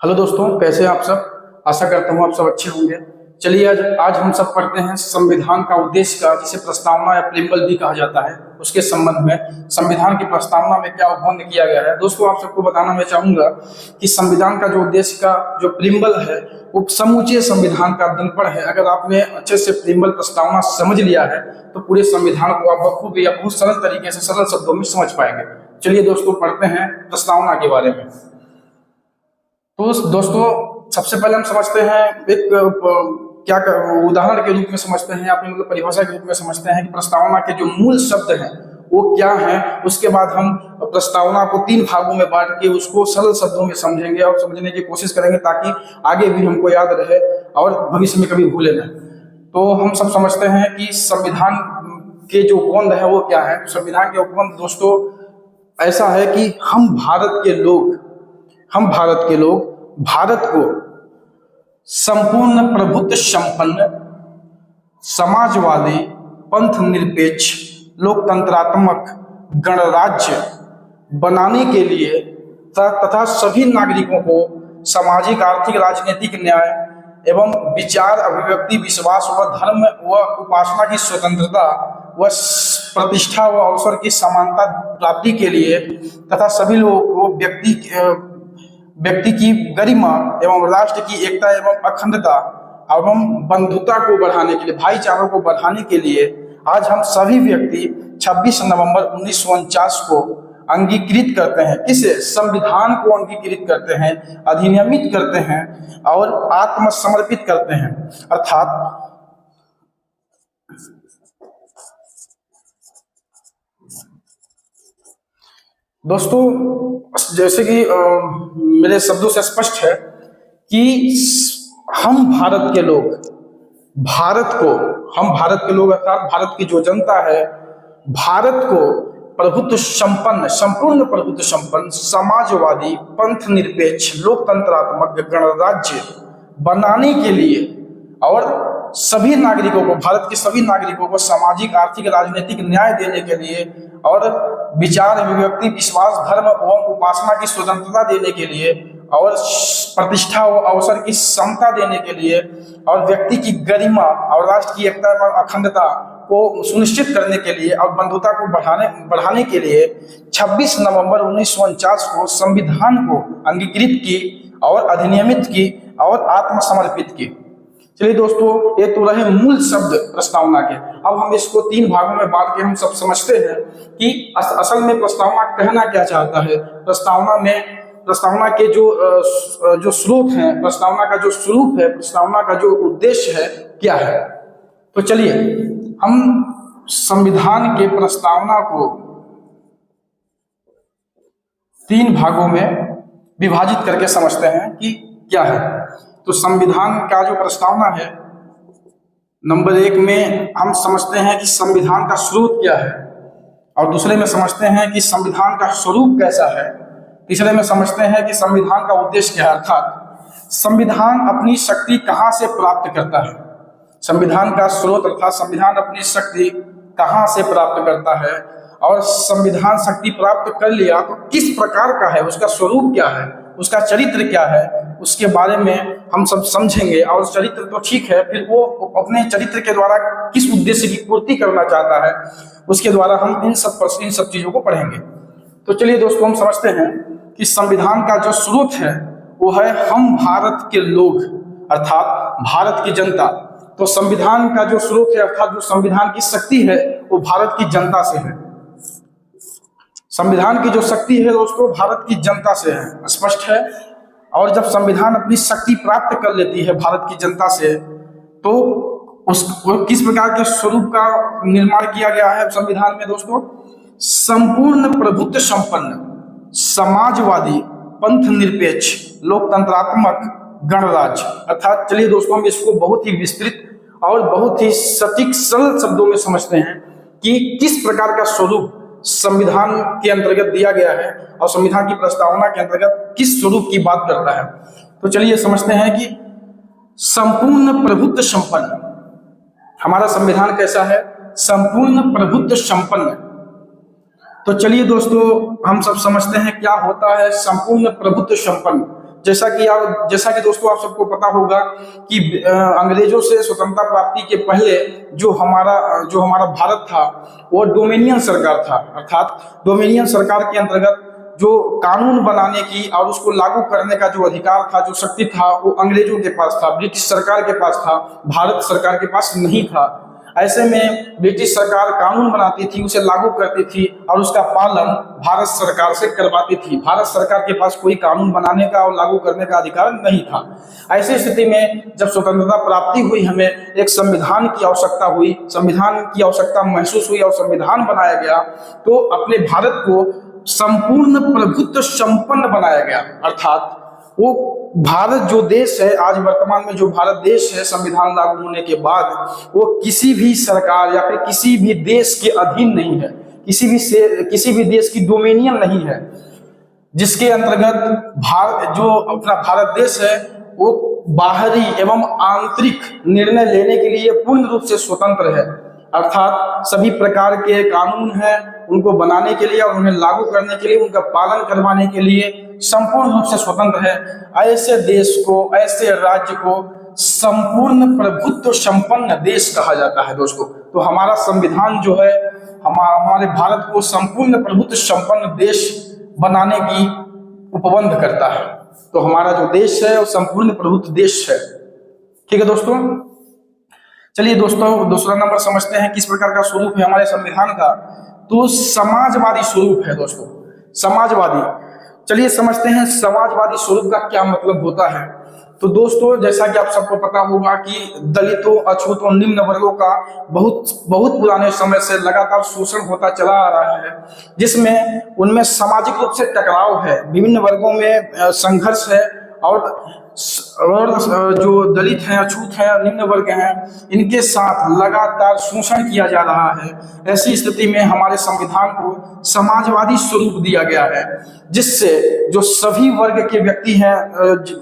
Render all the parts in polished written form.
Hello दोस्तों, कैसे हैं आप सब। आशा करता हूँ आप सब अच्छे होंगे। चलिए आज हम सब पढ़ते हैं संविधान का उद्देश्य का, जिसे प्रस्तावना या प्रीम्बल भी कहा जाता है, उसके संबंध में। संविधान की प्रस्तावना में क्या उपबंध किया गया है। दोस्तों, आप सबको बताना मैं चाहूंगा कि संविधान का जो उद्देश्य का जो प्रीम्बल है वो समूचे संविधान का दर्पण है। अगर आपने अच्छे से प्रीम्बल प्रस्तावना समझ लिया है तो पूरे संविधान को आप बखूबी या बहुत सरल तरीके से सरल शब्दों में समझ पाएंगे। चलिए दोस्तों, पढ़ते हैं प्रस्तावना के बारे में। तो दोस्तों, सबसे पहले हम समझते हैं एक क्या उदाहरण के रूप में समझते हैं, अपनी मतलब परिभाषा के रूप में समझते हैं कि प्रस्तावना के जो मूल शब्द हैं वो क्या हैं। उसके बाद हम प्रस्तावना को 3 भागों में बांट के उसको सरल शब्दों में समझेंगे और समझने की कोशिश करेंगे, ताकि आगे भी हमको याद रहे और भविष्य में कभी भूले न। तो हम सब समझते हैं कि संविधान के जो उपबंध है वो क्या है। संविधान के उपबंध दोस्तों ऐसा है कि हम भारत के लोग भारत को संपूर्ण प्रभुत्व संपन्न, समाजवादी, पंथ निरपेक्ष, लोकतंत्रात्मक गणराज्य बनाने के लिए तथा सभी नागरिकों को सामाजिक, आर्थिक, राजनीतिक न्याय एवं विचार, अभिव्यक्ति, विश्वास व धर्म व उपासना की स्वतंत्रता व प्रतिष्ठा व अवसर की समानता प्राप्ति के लिए तथा सभी लोगों को व्यक्ति की गरिमा एवं राष्ट्र की एकता एवं अखंडता एवं बंधुता को बढ़ाने के लिए, भाईचारों को बढ़ाने के लिए आज हम सभी व्यक्ति 26 नवंबर 1949 को अंगीकृत करते हैं। इसे संविधान को अंगीकृत करते हैं, अधिनियमित करते हैं और आत्मसमर्पित करते हैं। अर्थात दोस्तों, जैसे कि मेरे शब्दों से स्पष्ट है कि हम भारत के लोग अर्थात भारत की जो जनता है, भारत को संपूर्ण प्रभुत्व संपन्न, समाजवादी, पंथ निरपेक्ष, लोकतंत्रात्मक गणराज्य बनाने के लिए और सभी नागरिकों को, भारत के सभी नागरिकों को सामाजिक, आर्थिक, राजनीतिक न्याय देने के लिए और विचार, अभिव्यक्ति, विश्वास, धर्म एवं उपासना की स्वतंत्रता देने के लिए और प्रतिष्ठा व अवसर की समता देने के लिए और व्यक्ति की गरिमा और राष्ट्र की एकता एवं अखंडता को सुनिश्चित करने के लिए और बंधुता को बढ़ाने के लिए 26 नवंबर 1949 को संविधान को अंगीकृत की और अधिनियमित की और आत्मसमर्पित की। चलिए दोस्तों, ये तो रहे मूल शब्द प्रस्तावना के। अब हम इसको 3 भागों में बांट के हम सब समझते हैं कि असल में प्रस्तावना कहना क्या चाहता है। प्रस्तावना के जो स्रोत हैं, प्रस्तावना का जो स्वरूप है, प्रस्तावना का जो उद्देश्य है क्या है। तो चलिए हम संविधान के प्रस्तावना को 3 भागों में विभाजित करके समझते हैं कि क्या है। तो संविधान का जो प्रस्तावना है, नंबर 1 में हम समझते हैं कि संविधान का स्रोत क्या है, और दूसरे में समझते हैं कि संविधान का स्वरूप कैसा है, तीसरे में समझते हैं कि संविधान का उद्देश्य क्या है, अर्थात संविधान अपनी शक्ति कहाँ से प्राप्त करता है। संविधान का स्रोत अर्थात संविधान अपनी शक्ति कहाँ से प्राप्त करता है, और संविधान शक्ति प्राप्त कर लिया तो किस प्रकार का है, उसका स्वरूप क्या है, उसका चरित्र क्या है, उसके बारे में हम सब समझेंगे। और चरित्र तो ठीक है, फिर वो अपने चरित्र के द्वारा किस उद्देश्य की पूर्ति करना चाहता है, उसके द्वारा हम इन सब चीजों को पढ़ेंगे। तो चलिए दोस्तों, हम समझते हैं कि संविधान का जो स्रोत है वो है हम भारत के लोग अर्थात भारत की जनता। तो संविधान का जो स्रोत है अर्थात जो संविधान की शक्ति है वो भारत की जनता से है। संविधान की जो शक्ति है दोस्तों भारत की जनता से है, स्पष्ट है। और जब संविधान अपनी शक्ति प्राप्त कर लेती है भारत की जनता से, तो उसको किस प्रकार के स्वरूप का निर्माण किया गया है संविधान में दोस्तों। संपूर्ण प्रभुत्व संपन्न, समाजवादी, पंथ निरपेक्ष, लोकतंत्रात्मक गणराज्य। अर्थात चलिए दोस्तों, हम इसको बहुत ही विस्तृत और बहुत ही सटीक सरल शब्दों में समझते हैं कि किस प्रकार का स्वरूप संविधान के अंतर्गत दिया गया है और संविधान की प्रस्तावना के अंतर्गत किस स्वरूप की बात करता है। तो चलिए समझते हैं कि संपूर्ण प्रभुत्व संपन्न, हमारा संविधान कैसा है, संपूर्ण प्रभुत्व संपन्न। तो चलिए दोस्तों, हम सब समझते हैं क्या होता है संपूर्ण प्रभुत्व संपन्न। जैसा कि दोस्तों आप सबको पता होगा कि अंग्रेजों से स्वतंत्रता प्राप्ति के पहले जो हमारा भारत था वो डोमिनियन सरकार था। अर्थात डोमिनियन सरकार के अंतर्गत जो कानून बनाने की और उसको लागू करने का जो अधिकार था, जो शक्ति था, वो अंग्रेजों के पास था, ब्रिटिश सरकार के पास था, भारत सरकार के पास नहीं था। ऐसे में ब्रिटिश सरकार कानून बनाती थी, उसे लागू करती थी और उसका पालन भारत सरकार से करवाती थी। भारत सरकार के पास कोई कानून बनाने का और लागू करने का अधिकार नहीं था। ऐसी स्थिति में जब स्वतंत्रता प्राप्ति हुई, हमें एक संविधान की आवश्यकता हुई, संविधान की आवश्यकता महसूस हुई और संविधान बनाया गया, तो अपने भारत को संपूर्ण प्रभुत्व संपन्न बनाया गया। अर्थात वो भारत जो देश है, आज वर्तमान में जो भारत देश है, संविधान लागू होने के बाद वो किसी भी सरकार या फिर किसी भी देश के अधीन नहीं है, किसी भी देश की डोमिनियन नहीं है, जिसके अंतर्गत जो अपना भारत देश है वो बाहरी एवं आंतरिक निर्णय लेने के लिए पूर्ण रूप से स्वतंत्र है। अर्थात सभी प्रकार के कानून हैं, उनको बनाने के लिए और उन्हें लागू करने के लिए, उनका पालन करवाने के लिए संपूर्ण रूप से स्वतंत्र है। ऐसे देश को, ऐसे राज्य को संपूर्ण प्रभुत्व संपन्न देश कहा जाता है दोस्तों। तो हमारा संविधान जो है हमारे भारत को संपूर्ण प्रभुत्व संपन्न देश बनाने की उपबंध करता है। तो हमारा जो देश है वो संपूर्ण प्रभुत्व देश है। ठीक है दोस्तों, चलिए दोस्तों दूसरा नंबर समझते हैं किस प्रकार का स्वरूप है हमारे संविधान का। तो समाजवादी स्वरूप है दोस्तों, समाजवादी। चलिए समझते हैं समाजवादी स्वरूप का क्या मतलब होता है। तो दोस्तों जैसा कि आप सबको पता होगा कि दलितों, अछूतों, निम्न वर्गों का बहुत पुराने समय से लगातार शोषण होता चला आ रहा है, जिसमें उनमें सामाजिक रूप से टकराव है, विभिन्न वर्गों में संघर्ष है और जो दलित हैं, अछूत हैं, निम्न वर्ग हैं, इनके साथ लगातार शोषण किया जा रहा है। ऐसी स्थिति में हमारे संविधान को समाजवादी स्वरूप दिया गया है, जिससे जो सभी वर्ग के व्यक्ति हैं,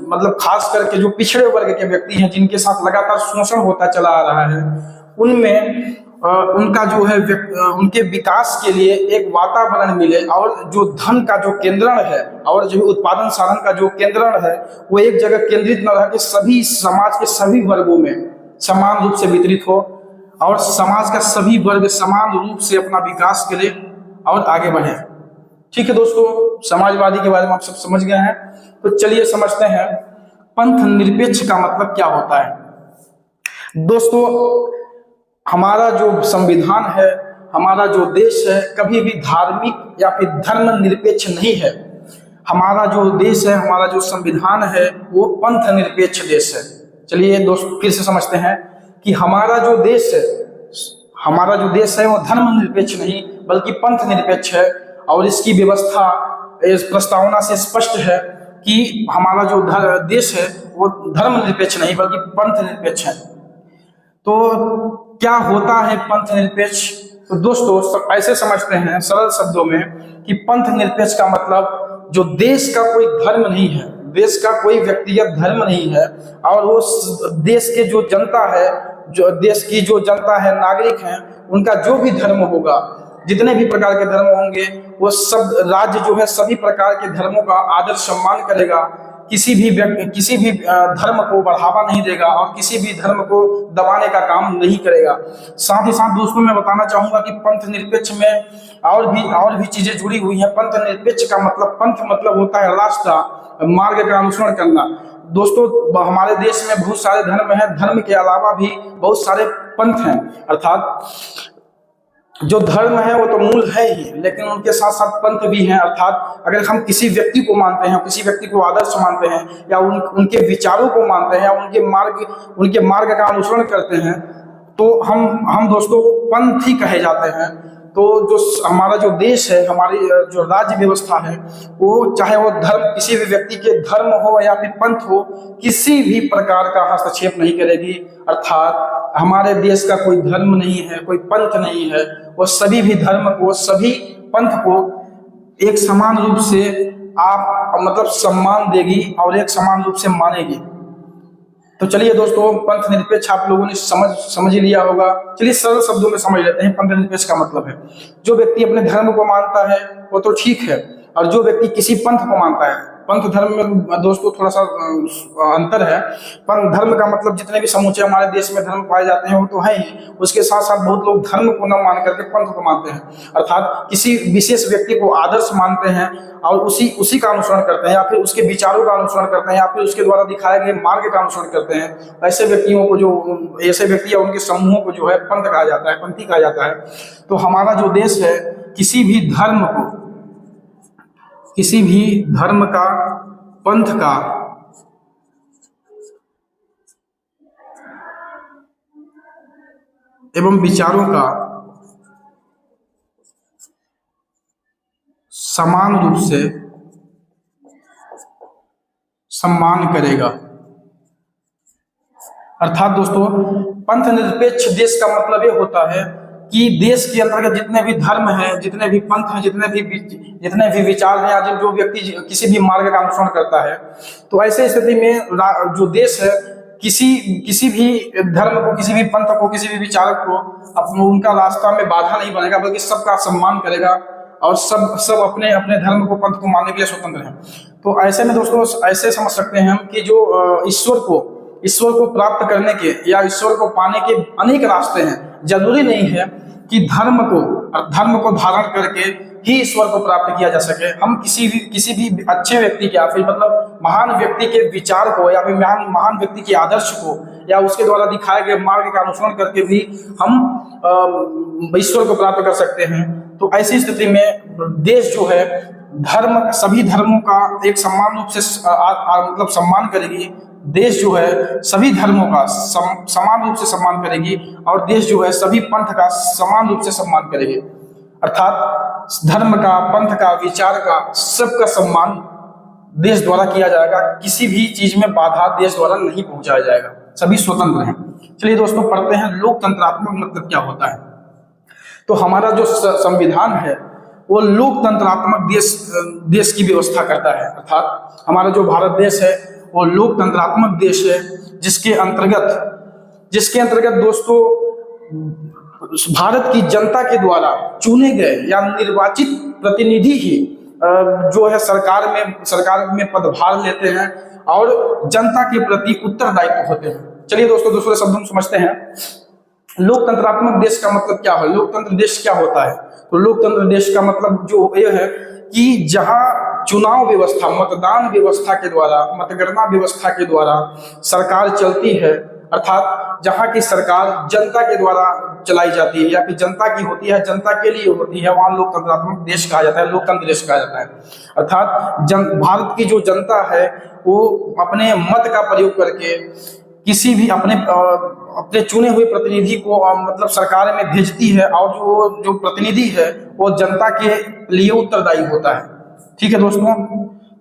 मतलब खास करके जो पिछड़े वर्ग के व्यक्ति हैं, जिनके साथ लगातार शोषण होता चला आ रहा है, उनमें उनका जो है उनके विकास के लिए एक वातावरण मिले और जो धन का जो केंद्रण है और जो उत्पादन साधन का जो केंद्रण है वो एक जगह केंद्रित न रह के सभी समाज के सभी वर्गों में समान रूप से वितरित हो और समाज का सभी वर्ग समान रूप से अपना विकास करे और आगे बढ़े। ठीक है दोस्तों, समाजवादी के बारे में आप सब समझ गए हैं। तो चलिए समझते हैं पंथ निरपेक्ष का मतलब क्या होता है। दोस्तों हमारा जो संविधान है, हमारा जो देश है, कभी भी धार्मिक या फिर धर्म निरपेक्ष नहीं है। हमारा जो देश है, हमारा जो संविधान है वो पंथ निरपेक्ष देश है। चलिए दोस्तों फिर से समझते हैं कि हमारा जो देश है वो धर्म निरपेक्ष नहीं बल्कि पंथ निरपेक्ष है। और इसकी व्यवस्था इस प्रस्तावना से स्पष्ट है कि हमारा जो देश है वो धर्म निरपेक्ष नहीं बल्कि पंथ निरपेक्ष है। तो क्या होता है पंथ निरपेक्ष? तो दोस्तों ऐसे समझते हैं सरल शब्दों में कि पंथ निरपेक्ष का मतलब जो देश का कोई धर्म नहीं है, देश का कोई व्यक्तिगत धर्म नहीं है और वो देश के जो जनता है, जो देश की जो जनता है, नागरिक हैं, उनका जो भी धर्म होगा, जितने भी प्रकार के धर्म होंगे, वो सब राज्य जो है सभी प्रकार के धर्मों का आदर सम्मान करेगा, किसी भी धर्म को बढ़ावा नहीं देगा और किसी भी धर्म को दबाने का काम नहीं करेगा। साथ ही साथ दोस्तों मैं बताना चाहूंगा कि पंथ निरपेक्ष में और भी चीजें जुड़ी हुई हैं। पंथ निरपेक्ष का मतलब, पंथ मतलब होता है रास्ता, मार्ग का अनुसरण करना। दोस्तों हमारे देश में बहुत सारे धर्म हैं, धर्म के अलावा भी बहुत सारे पंथ हैं। अर्थात जो धर्म है वो तो मूल है ही, लेकिन उनके साथ साथ पंथ भी हैं। अर्थात अगर हम किसी व्यक्ति को मानते हैं, किसी व्यक्ति को आदर्श मानते हैं या उनके विचारों को मानते हैं या उनके मार्ग का अनुसरण करते हैं, तो हम दोस्तों पंथ ही कहे जाते हैं। तो जो हमारा जो देश है, हमारी जो राज्य व्यवस्था है, वो चाहे वो धर्म, किसी भी व्यक्ति के धर्म हो या फिर पंथ हो, किसी भी प्रकार का हस्तक्षेप नहीं करेगी। अर्थात हमारे देश का कोई धर्म नहीं है, कोई पंथ नहीं है, वो सभी भी धर्म को, सभी पंथ को एक समान रूप से सम्मान देगी और एक समान रूप से मानेगी। तो चलिए दोस्तों पंथ निरपेक्ष आप लोगों ने समझ ही लिया होगा। चलिए सरल शब्दों में समझ लेते हैं पंथ निरपेक्ष का मतलब है जो व्यक्ति अपने धर्म को मानता है वो तो ठीक है, और जो व्यक्ति किसी पंथ को मानता है, पंथ धर्म में दोस्तों थोड़ा सा अंतर है। पंथ धर्म का मतलब जितने भी समूचे हमारे देश में धर्म पाए जाते हैं वो तो है ही, उसके साथ साथ बहुत लोग धर्म को न मान करके पंथ को मानते हैं, अर्थात किसी विशेष व्यक्ति को आदर्श मानते हैं और उसी का अनुसरण करते हैं, या फिर उसके विचारों का अनुसरण करते हैं, या फिर उसके द्वारा दिखाए गए मार्ग का अनुसरण करते हैं। ऐसे व्यक्तियों को ऐसे व्यक्ति या उनके समूहों को जो है पंथ कहा जाता है, पंथी कहा जाता है। तो हमारा जो देश है किसी भी धर्म का, पंथ का एवं विचारों का समान रूप से सम्मान करेगा। अर्थात दोस्तों पंथ निरपेक्ष देश का मतलब ये होता है कि देश के अंतर्गत जितने भी धर्म हैं, जितने भी पंथ हैं, जितने भी विचार हैं, या जो व्यक्ति किसी भी मार्ग का अनुसरण करता है, तो ऐसे स्थिति में जो देश है किसी भी धर्म को, किसी भी पंथ को, किसी भी विचारक को उनका रास्ता में बाधा नहीं बनेगा, बल्कि सबका सम्मान करेगा और सब अपने अपने धर्म को, पंथ को मानने के लिए स्वतंत्र हैं। तो ऐसे में दोस्तों ऐसे समझ सकते हैं हम कि जो ईश्वर को प्राप्त करने के या ईश्वर को पाने के अनेक रास्ते हैं। जरूरी नहीं है कि धर्म को धारण करके ही ईश्वर को प्राप्त किया जा सके। हम किसी भी अच्छे व्यक्ति के या फिर मतलब महान व्यक्ति के विचार को या फिर महान व्यक्ति के आदर्श को या उसके द्वारा दिखाए गए मार्ग का अनुसरण करके भी हम ईश्वर को प्राप्त कर सकते हैं। तो ऐसी स्थिति में देश जो है सभी धर्मों का एक समान रूप से मतलब सम्मान करेगी। देश जो है सभी धर्मों का समान रूप से सम्मान करेगी और देश जो है सभी पंथ का समान रूप से सम्मान करेगी। अर्थात धर्म का, पंथ का, विचार का, सबका सम्मान देश द्वारा किया जाएगा। किसी भी चीज में बाधा देश द्वारा नहीं पहुंचाया जाएगा, सभी स्वतंत्र हैं। चलिए दोस्तों पढ़ते हैं लोकतंत्रात्मक मतलब क्या होता है। तो हमारा जो संविधान है वो लोकतंत्रात्मक देश की व्यवस्था करता है। अर्थात हमारा जो भारत देश है वो लोकतंत्रात्मक देश है, जिसके अंतर्गत दोस्तों भारत की जनता के द्वारा चुने गए या निर्वाचित प्रतिनिधि ही जो है सरकार में पदभार लेते हैं और जनता के प्रति उत्तरदायित्व होते हैं। चलिए दोस्तों दूसरे शब्द हम समझते हैं लोकतंत्रात्मक देश का मतलब क्या है, लोकतंत्र देश क्या होता है। तो लोकतंत्र देश का मतलब जो ये है कि जहां चुनाव व्यवस्था, मतदान व्यवस्था के द्वारा, मतगणना व्यवस्था के द्वारा सरकार चलती है, अर्थात जहां की सरकार जनता के द्वारा चलाई जाती है या फिर जनता की होती है, जनता के लिए होती है, वहां लोकतंत्रात्मक देश कहा जाता है, लोकतंत्र देश कहा जाता है। अर्थात भारत की जो जनता है वो अपने मत का प्रयोग करके किसी भी अपने चुने हुए प्रतिनिधि को मतलब सरकार में भेजती है और जो प्रतिनिधि है वो जनता के लिए उत्तरदायी होता है। ठीक है दोस्तों,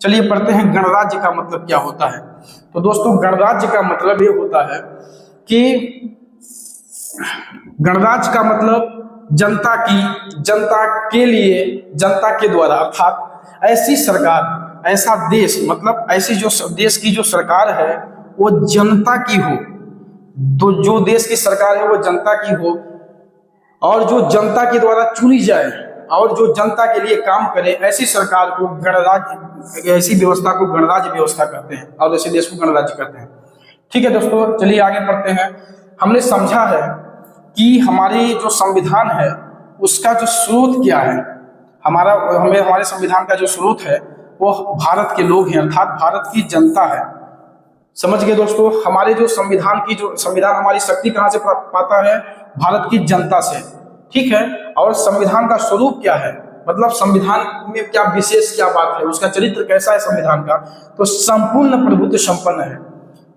चलिए पढ़ते हैं गणराज्य का मतलब क्या होता है। तो दोस्तों गणराज्य का मतलब ये होता है कि गणराज्य का मतलब जनता के लिए, जनता के द्वारा, अर्थात ऐसी सरकार, ऐसा देश, मतलब ऐसी जो देश की जो सरकार है वो जनता की हो, तो जो देश की सरकार है वो जनता की हो और जो जनता के द्वारा चुनी जाए और जो जनता के लिए काम करे, ऐसी सरकार को गणराज्य, ऐसी व्यवस्था को गणराज्य व्यवस्था कहते हैं और ऐसे देश को गणराज्य कहते हैं। ठीक है दोस्तों, चलिए आगे बढ़ते हैं। हमने समझा है कि हमारी जो संविधान है उसका जो स्रोत क्या है। हमारे संविधान का जो स्रोत है वो भारत के लोग हैं, अर्थात भारत की जनता है। समझ गए दोस्तों, हमारे जो संविधान हमारी शक्ति कहाँ से पाता है, भारत की जनता से। ठीक है, और संविधान का स्वरूप क्या है, मतलब संविधान में क्या विशेष क्या बात है, उसका चरित्र कैसा है संविधान का, तो संपूर्ण प्रभुत्व संपन्न है।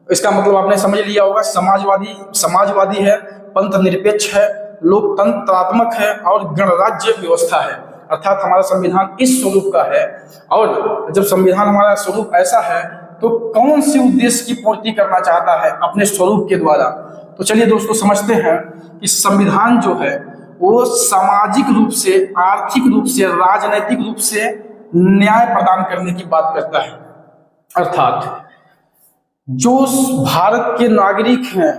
इसका मतलब आपने समझ लिया होगा, समाजवादी है, पंथ निरपेक्ष है, लोकतंत्रात्मक है और गणराज्य व्यवस्था है। अर्थात हमारा संविधान इस स्वरूप का है। और जब संविधान हमारा स्वरूप ऐसा है तो कौन से उद्देश्य की पूर्ति करना चाहता है अपने स्वरूप के द्वारा। तो चलिए दोस्तों समझते हैं कि संविधान जो है वो सामाजिक रूप से, आर्थिक रूप से, राजनैतिक रूप से न्याय प्रदान करने की बात करता है। अर्थात जो भारत के नागरिक हैं,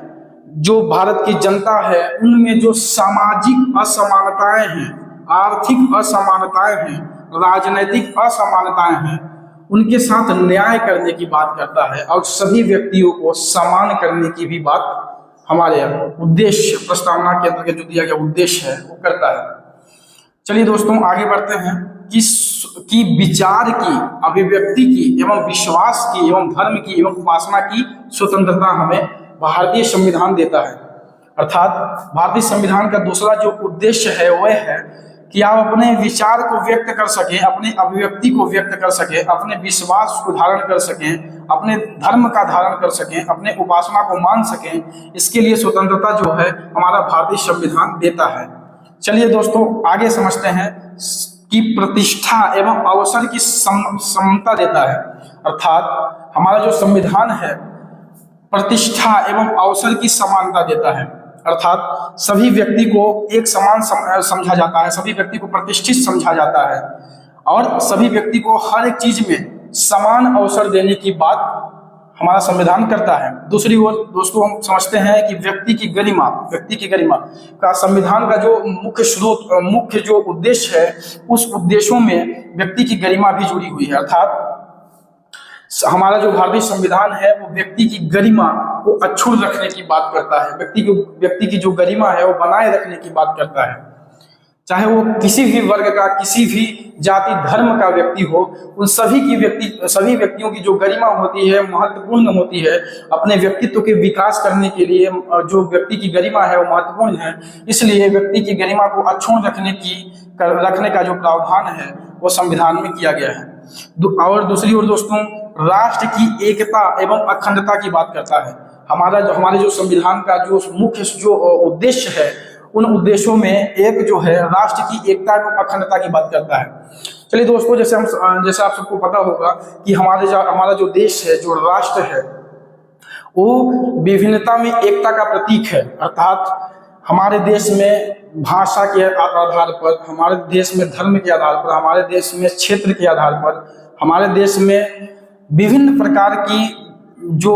जो भारत की जनता है, उनमें जो सामाजिक असमानताएं हैं, आर्थिक असमानताएं हैं, राजनैतिक असमानताएं हैं, उनके साथ न्याय करने की बात करता है और सभी व्यक्तियों को समान करने की भी बात हमारे उद्देश्य प्रस्तावना के अंतर्गत जो दिया गया उद्देश्य है वो करता है। चलिए दोस्तों आगे बढ़ते हैं कि विचार की, अभिव्यक्ति की एवं विश्वास की एवं धर्म की एवं उपासना की स्वतंत्रता हमें भारतीय संविधान देता है। अर्थात भारतीय संविधान का दूसरा जो उद्देश्य है वह है कि आप अपने विचार को व्यक्त कर सकें, अपने अभिव्यक्ति को व्यक्त कर सकें, अपने विश्वास को धारण कर सकें, अपने धर्म का धारण कर सकें, अपने उपासना को मान सकें। इसके लिए स्वतंत्रता जो है हमारा भारतीय संविधान देता है। चलिए दोस्तों आगे समझते हैं कि प्रतिष्ठा एवं अवसर की समता देता है। अर्थात हमारा जो संविधान है प्रतिष्ठा एवं अवसर की समानता देता है। अर्थात सभी व्यक्ति को एक समान समझा जाता है, सभी व्यक्ति को प्रतिष्ठित समझा जाता है और सभी व्यक्ति को हर एक चीज में समान अवसर देने की बात हमारा संविधान करता है। दूसरी ओर दोस्तों हम समझते हैं कि व्यक्ति की गरिमा का संविधान का जो मुख्य जो उद्देश्य है उस उद्देश्यों में व्यक्ति की गरिमा भी जुड़ी हुई है। अर्थात हमारा जो भारतीय संविधान है वो व्यक्ति की गरिमा को अक्षुण्ण रखने की बात करता है, व्यक्ति की जो गरिमा है वो बनाए रखने की बात करता है। चाहे वो किसी भी वर्ग का, किसी भी जाति धर्म का व्यक्ति हो, उन सभी व्यक्तियों की जो गरिमा होती है महत्वपूर्ण होती है। अपने व्यक्तित्व के विकास करने के लिए जो व्यक्ति की गरिमा है वो महत्वपूर्ण है, इसलिए व्यक्ति की गरिमा को अक्षुण्ण रखने का जो प्रावधान है वो संविधान में किया गया है। और दूसरी ओर दोस्तों राष्ट्र की एकता एवं अखंडता की बात करता है। हमारे जो संविधान का जो मुख्य जो उद्देश्य है उन उद्देश्यों में एक जो है राष्ट्र की एकता एवं अखंडता की बात करता है। चलिए दोस्तों जैसे आप सबको पता होगा कि हमारा जो देश है, जो राष्ट्र है, वो विभिन्नता में एकता का प्रतीक है। अर्थात हमारे देश में भाषा के आधार पर, हमारे देश में धर्म के आधार पर, हमारे देश में क्षेत्र के आधार पर, हमारे देश में विभिन्न प्रकार की जो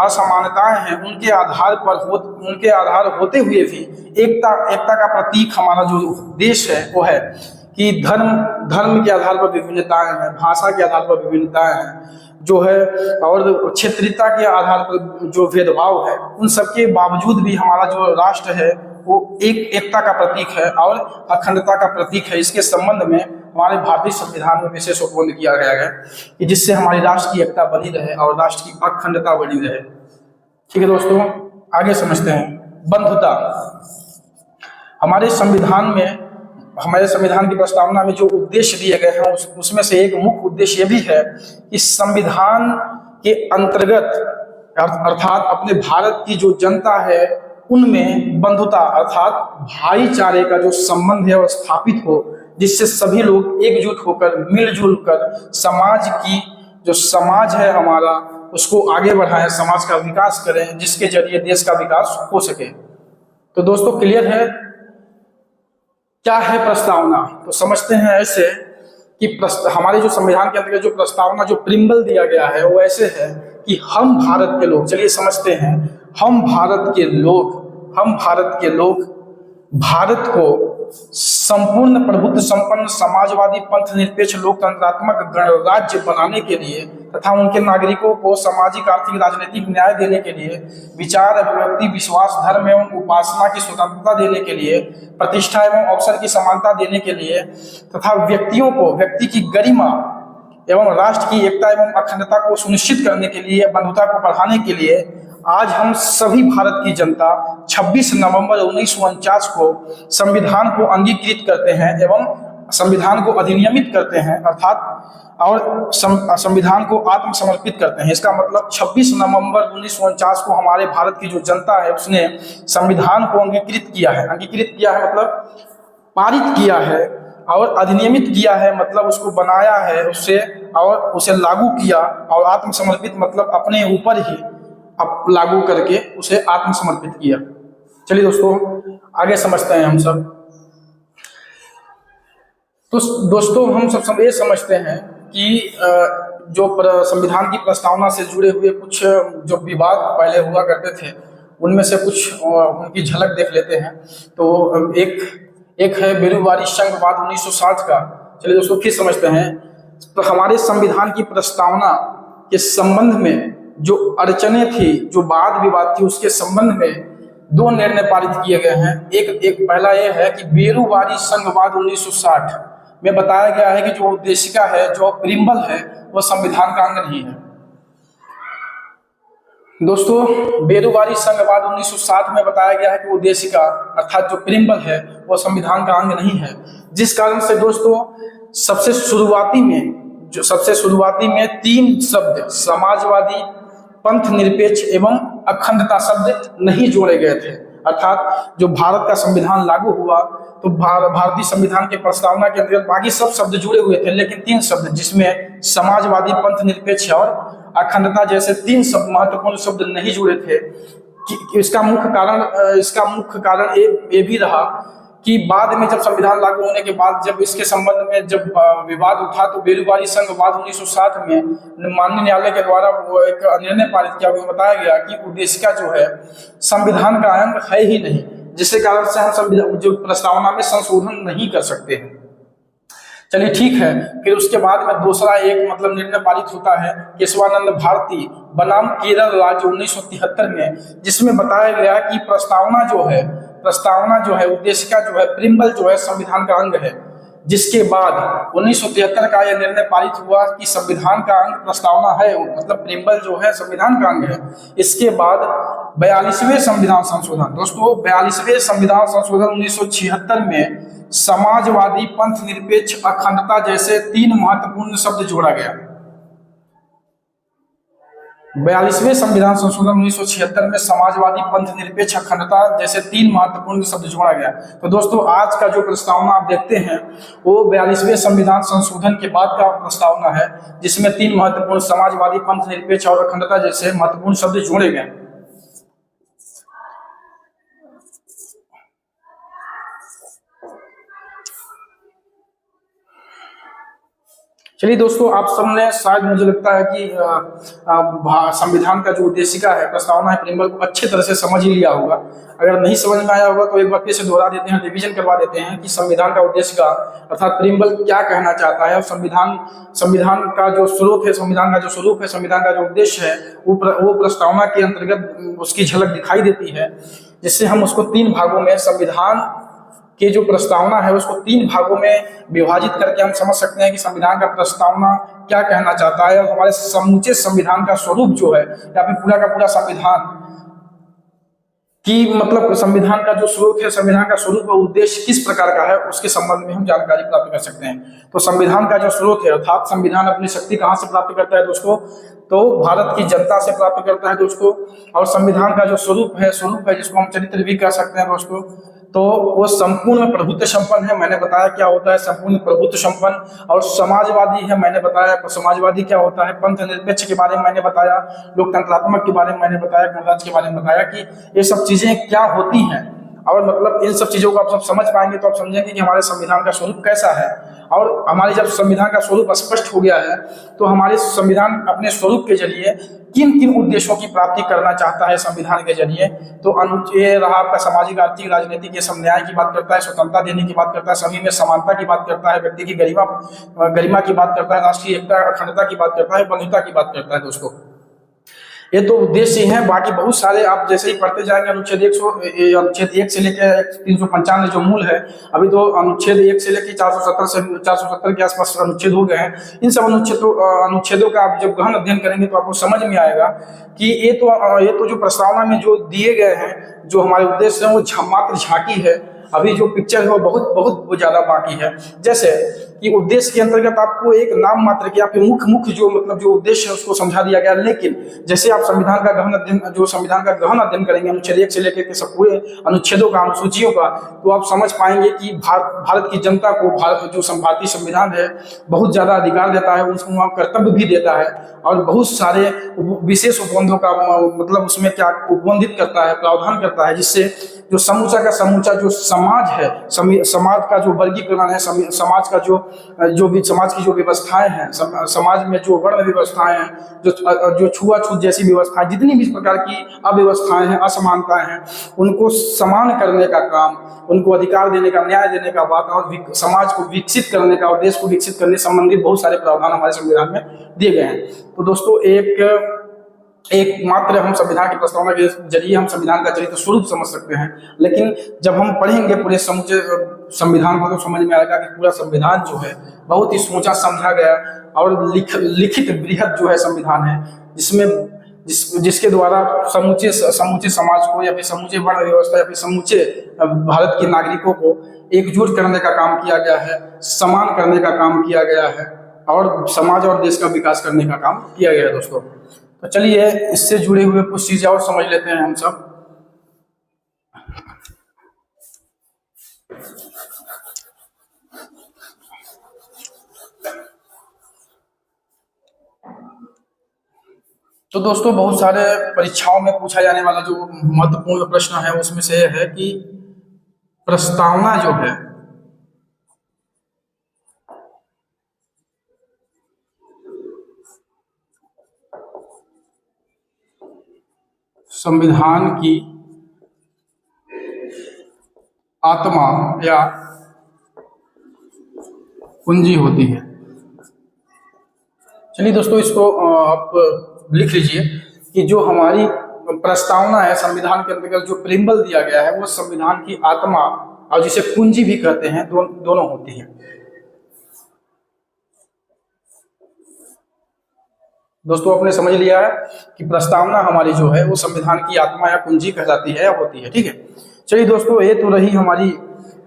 असमानताएं हैं उनके आधार होते हुए भी एकता का प्रतीक हमारा जो देश है वो है कि धर्म के आधार पर विभिन्नताएं हैं, भाषा के आधार पर विभिन्नताएं हैं जो है, और क्षेत्रीयता के आधार पर जो भेदभाव है, उन सबके बावजूद भी हमारा जो राष्ट्र है वो एकता का प्रतीक है और अखंडता का प्रतीक है। इसके संबंध में हमारे भारतीय संविधान में विशेष उपबंध किया गया है कि जिससे हमारी राष्ट्र की एकता बनी रहे और राष्ट्र की अखंडता बनी रहे। ठीक है दोस्तों आगे समझते हैं बंधुता। हमारे संविधान की प्रस्तावना में जो उद्देश्य दिए गए हैं उसमें से एक मुख्य उद्देश्य ये भी है कि संविधान के अंतर्गत अर्थात अपने भारत की जो जनता है उनमें बंधुता अर्थात भाईचारे का जो संबंध है वो स्थापित हो, जिससे सभी लोग एकजुट होकर मिलजुल कर समाज है हमारा उसको आगे बढ़ाएं, समाज का विकास करें, जिसके जरिए देश का विकास हो सके। तो दोस्तों क्लियर है क्या है प्रस्तावना? तो समझते हैं ऐसे कि हमारे जो संविधान के अंतर्गत जो प्रस्तावना जो प्रिम्बल दिया गया है वो ऐसे है कि हम भारत के लोग, चलिए समझते हैं, हम भारत के लोग भारत को संपूर्ण प्रभुत्व संपन्न समाजवादी पंथ निरपेक्ष लोकतंत्रात्मक गणराज्य बनाने के लिए तथा उनके नागरिकों को सामाजिक आर्थिक राजनीतिक न्याय देने के लिए, विचार अभिव्यक्ति विश्वास धर्म एवं उपासना की स्वतंत्रता देने के लिए, प्रतिष्ठा एवं अवसर की समानता देने के लिए तथा व्यक्ति की गरिमा एवं राष्ट्र की एकता एवं अखंडता को सुनिश्चित करने के लिए, बंधुता को बढ़ाने के लिए आज हम सभी भारत की जनता 26 नवंबर 1949 को संविधान को अंगीकृत करते हैं एवं संविधान को अधिनियमित करते हैं अर्थात और संविधान को आत्मसमर्पित करते हैं। इसका मतलब 26 नवंबर 1949 को हमारे भारत की जो जनता है उसने संविधान को अंगीकृत किया है मतलब पारित किया है, और अधिनियमित किया है मतलब उसको बनाया है उसे लागू किया, और आत्मसमर्पित मतलब अपने ऊपर ही लागू करके उसे आत्मसमर्पित किया। चलिए दोस्तों आगे समझते हैं हम सब। तो दोस्तों हम सब ये समझते हैं कि जो संविधान की प्रस्तावना से जुड़े हुए कुछ जो विवाद पहले हुआ करते थे उनमें से कुछ उनकी झलक देख लेते हैं। तो एक है बेरुवारी संघवाद 1960 का। चलिए दोस्तों फिर समझते हैं। तो हमारे संविधान की प्रस्तावना के संबंध में जो अड़चने थी, जो वाद विवाद थी, उसके संबंध में दो निर्णय पारित किए गए हैं। एक पहला यह है कि बेरूवारी संघवाद 1960 में बताया गया है कि जो उद्देशिका है, जो प्रिम्बल है, वह संविधान का अंग नहीं है। दोस्तों, बेरूवारी संघवाद 1960 में बताया गया है कि उद्देशिका अर्थात जो प्रिम्बल है वह संविधान का अंग नहीं है, जिस कारण से दोस्तों सबसे शुरुआती में तीन शब्द समाजवादी, पंथ निरपेक्ष एवं अखंडता शब्द नहीं जोड़े गए थे। अर्थात जो भारत का संविधान लागू हुआ तो भारतीय संविधान के प्रस्तावना के अंतर्गत बाकी सब शब्द जुड़े हुए थे, लेकिन तीन शब्द जिसमें समाजवादी, पंथ निरपेक्ष और अखंडता जैसे तीन शब्द, महत्वपूर्ण शब्द नहीं जुड़े थे। इसका मुख्य कारण ये भी रहा कि बाद में जब संविधान लागू होने के बाद जब इसके संबंध में जब विवाद उठा तो बेरूवारी संघवाद 1960 में माननीय न्यायालय के द्वारा वो एक निर्णय पारित किया, उसमें बताया गया कि उद्देशिका जो है संविधान का अंग है ही नहीं, जिसके कारण से हम संविधान जो प्रस्तावना में संशोधन नहीं कर सकते हैं। चलिए ठीक है। फिर उसके बाद में दूसरा एक निर्णय पारित होता है केशवानंद भारती बनाम केरल राज्य 1973 में, जिसमें बताया गया कि प्रस्तावना जो है उद्देशिका जो है प्रिम्बल जो है संविधान का अंग है, जिसके बाद 1973 का यह निर्णय पारित हुआ कि संविधान का अंग प्रस्तावना है, प्रिम्बल जो है संविधान का अंग है। इसके बाद 42वें संविधान संशोधन, दोस्तों 42वें संविधान संशोधन 1976 में समाजवादी, पंथ निरपेक्ष, अखंडता जैसे तीन महत्वपूर्ण शब्द जोड़ा गया। 42वें संविधान संशोधन 1976 में समाजवादी, पंथ निरपेक्ष, अखंडता जैसे तीन महत्वपूर्ण शब्द जोड़ा गया। तो दोस्तों आज का जो प्रस्तावना आप देखते हैं वो 42वें संविधान संशोधन के बाद का प्रस्तावना है, जिसमें तीन महत्वपूर्ण समाजवादी, पंथ निरपेक्ष और अखंडता जैसे महत्वपूर्ण शब्द जोड़े गए। चलिए दोस्तों, आप सबने शायद मुझे लगता है कि संविधान का जो उद्देशिका है, प्रस्तावना है, प्रिम्बल को अच्छे तरह से समझ ही लिया होगा। अगर नहीं समझ में आया होगा तो एक बार फिर से दोहरा देते हैं, रिवीजन करवा देते हैं कि संविधान का उद्देशिका अर्थात प्रिम्बल क्या कहना चाहता है और संविधान का जो स्वरूप है, संविधान का जो उद्देश्य है वो प्रस्तावना के अंतर्गत उसकी झलक दिखाई देती है, जिससे हम उसको तीन भागों में संविधान के जो प्रस्तावना है उसको तीन भागों में विभाजित करके हम समझ सकते हैं कि संविधान का प्रस्तावना क्या कहना चाहता है और हमारे समूचे संविधान का स्वरूप जो है या फिर पूरा का पूरा संविधान की संविधान का जो स्रोत है, संविधान का स्वरूप और उद्देश्य किस प्रकार का है, उसके संबंध में हम जानकारी प्राप्त कर सकते हैं। तो संविधान का जो स्रोत है अर्थात संविधान अपनी शक्ति कहाँ से प्राप्त करता है दोस्तों, तो भारत की जनता से प्राप्त करता है दोस्तों। और संविधान का जो स्वरूप है जिसको हम चरित्र भी कह सकते हैं दोस्तों, तो वो संपूर्ण प्रभुत्व संपन्न है। मैंने बताया क्या होता है संपूर्ण प्रभुत्व संपन्न। और समाजवादी है, मैंने बताया समाजवादी क्या होता है। पंथ निरपेक्ष के बारे में मैंने बताया, लोकतंत्रात्मक के बारे में मैंने बताया, गणराज्य के बारे में बताया कि ये सब चीजें क्या होती हैं। और इन सब चीजों को आप सब समझ पाएंगे तो आप समझेंगे कि हमारे संविधान का स्वरूप कैसा है। और हमारे जब संविधान का स्वरूप स्पष्ट हो गया है तो हमारे संविधान अपने स्वरूप के जरिए किन किन उद्देश्यों की प्राप्ति करना चाहता है संविधान के जरिए, तो ये रहा आपका सामाजिक, आर्थिक, राजनीतिक, ये सब न्याय की बात करता है, स्वतंत्रता देने की बात करता है, सभी में समानता की बात करता है, व्यक्ति की गरिमा की बात करता है, राष्ट्रीय एकता, अखंडता की बात करता है, बंधुता की बात करता है दोस्तों। ये तो उद्देश्य हैं, बाकी बहुत सारे आप जैसे ही पढ़ते जाएंगे अनुच्छेद 1 से लेकर 395 जो मूल है, अभी तो अनुच्छेद 1 से लेकर 470 के आसपास अनुच्छेद हो गए हैं। इन सब अनुच्छेदों का आप जब गहन अध्ययन करेंगे तो आपको समझ में आएगा कि ये तो जो प्रस्तावना में जो दिए गए हैं, जो हमारे उद्देश्य हैं, वो मात्र झांकी है। अभी जो पिक्चर है वो बहुत ज्यादा बाकी है। जैसे कि उद्देश्य के अंतर्गत आपको एक नाम मात्र के आपके मुख्य जो उद्देश्य है उसको समझा दिया गया, लेकिन जैसे आप संविधान का गहन अध्ययन करेंगे अनुच्छेद 1 से लेकर के सब पूरे अनुच्छेदों का, अनुसूचियों का, तो आप समझ पाएंगे कि भारत की जनता को जो भारतीय संविधान है बहुत ज्यादा अधिकार देता है, उसको कर्तव्य भी देता है और बहुत सारे विशेष उपबंधों का उसमें क्या उपबंधित करता है, प्रावधान करता है, जिससे जो समूचा का समूचा जो समाज है, समाज का जो वर्गीकरण है, समाज का जो भी समाज की जो व्यवस्थाएं हैं, समाज में जो वर्ण व्यवस्थाएं हैं, जो छुआछूत जैसी व्यवस्थाएं, जितनी भी प्रकार की अव्यवस्थाएं हैं, असमानताएं हैं, उनको समान करने का काम, उनको अधिकार देने का, न्याय देने का बात, और समाज को विकसित करने का और देश को विकसित करने संबंधित बहुत सारे प्रावधान हमारे संविधान में दिए गए हैं। तो दोस्तों एक मात्र हम संविधान की प्रस्तावना के जरिए हम संविधान का चरित्र स्वरूप समझ सकते हैं, लेकिन जब हम पढ़ेंगे पूरे समूचे संविधान को तो समझ में आएगा कि पूरा संविधान जो है बहुत ही सोचा समझा गया और लिखित बृहद जो है संविधान है, जिसके द्वारा समूचे समाज को या फिर समूचे वर्ण व्यवस्था या फिर समूचे भारत के नागरिकों को एकजुट करने का काम किया गया है, समान करने का काम किया गया है और समाज और देश का विकास करने का काम किया गया है दोस्तों। तो चलिए इससे जुड़े हुए कुछ चीजें और समझ लेते हैं हम सब। तो दोस्तों बहुत सारे परीक्षाओं में पूछा जाने वाला जो महत्वपूर्ण प्रश्न है उसमें से यह है कि प्रस्तावना जो है संविधान की आत्मा या कुंजी होती है। चलिए दोस्तों इसको आप लिख लीजिए कि जो हमारी प्रस्तावना है संविधान के अंतर्गत जो प्रीम्बल दिया गया है वो संविधान की आत्मा और जिसे कुंजी भी कहते हैं दोनों होती है। दोस्तों आपने समझ लिया है कि प्रस्तावना हमारी जो है वो संविधान की आत्मा या कुंजी कहलाती है या होती है। ठीक है, चलिए दोस्तों ये तो रही हमारी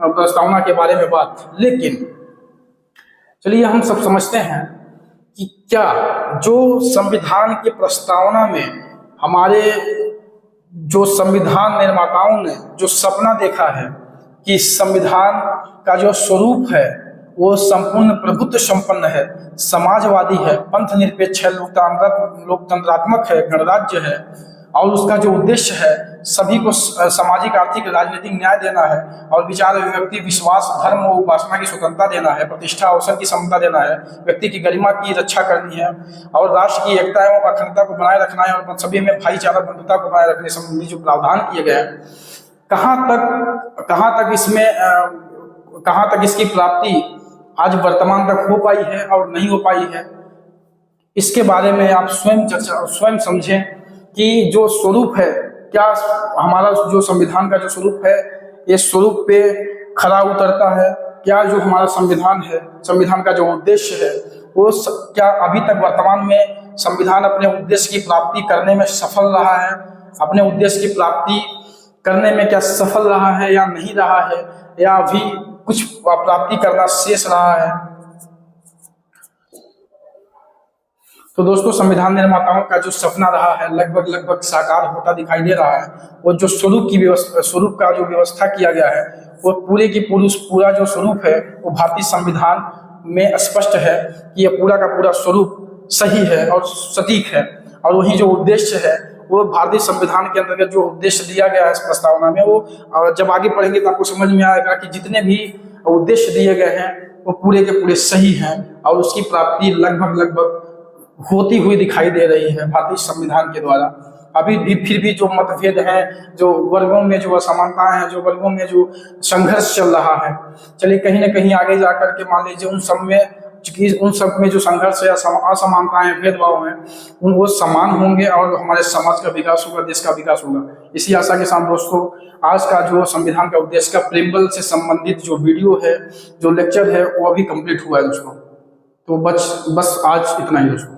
प्रस्तावना के बारे में बात, लेकिन चलिए हम सब समझते हैं कि क्या जो संविधान की प्रस्तावना में हमारे जो संविधान निर्माताओं ने जो सपना देखा है कि संविधान का जो स्वरूप है वो संपूर्ण प्रभुत्व संपन्न है, समाजवादी है, पंथ निरपेक्ष है, लोकतंत्रात्मक है, गणराज्य है और उसका जो उद्देश्य है सभी को सामाजिक आर्थिक राजनीतिक न्याय देना है और विचार अभिव्यक्ति विश्वास धर्म और उपासना की स्वतंत्रता देना है, प्रतिष्ठा अवसर की समता देना है, व्यक्ति की गरिमा की रक्षा करनी है और राष्ट्र की एकता एवं अखंडता को बनाए रखना है और सभी में भाईचारा बंधुता को बनाए रखने संबंधी जो प्रावधान किए गए हैं, कहाँ तक इसकी प्राप्ति आज वर्तमान तक हो पाई है और नहीं हो पाई है, इसके बारे में आप स्वयं समझें कि जो स्वरूप है, क्या हमारा जो संविधान का जो स्वरूप है ये स्वरूप पे खरा उतरता है, क्या जो हमारा संविधान है, संविधान का जो उद्देश्य है वो क्या अभी तक वर्तमान में संविधान अपने उद्देश्य की प्राप्ति करने में सफल रहा है, अपने उद्देश्य की प्राप्ति करने में क्या सफल रहा है या नहीं रहा है, या अभी कुछ प्राप्ति करना शेष रहा है। तो दोस्तों संविधान निर्माताओं का जो सपना रहा है लगभग साकार होता दिखाई दे रहा है। वो जो स्वरूप का जो व्यवस्था किया गया है वो पूरा जो स्वरूप है वो भारतीय संविधान में स्पष्ट है कि यह पूरा का पूरा स्वरूप सही है और सटीक है, और वही जो उद्देश्य है वो भारतीय संविधान के अंतर्गत जो उद्देश्य दिया गया है इस प्रस्तावना में, वो जब आगे पढ़ेंगे तो आपको समझ में आएगा कि जितने भी उद्देश्य दिए गए हैं वो पूरे के पूरे सही हैं और उसकी प्राप्ति लगभग होती हुई दिखाई दे रही है भारतीय संविधान के द्वारा। अभी भी फिर भी जो मतभेद हैं, जो वर्गों में जो असमानताएं हैं, जो वर्गों में जो संघर्ष चल रहा है, चलिए कहीं ना कहीं आगे जाकर के मान लीजिए उन सब में जो संघर्ष है, असमानताएं, भेदभाव हैं, वो समान होंगे और हमारे समाज का विकास होगा, देश का विकास होगा। इसी आशा के साथ दोस्तों आज का जो संविधान का उद्देश्य का प्रीम्बल से संबंधित जो वीडियो है, जो लेक्चर है वो अभी कंप्लीट हुआ है दोस्तों। तो बस आज इतना ही दोस्तों।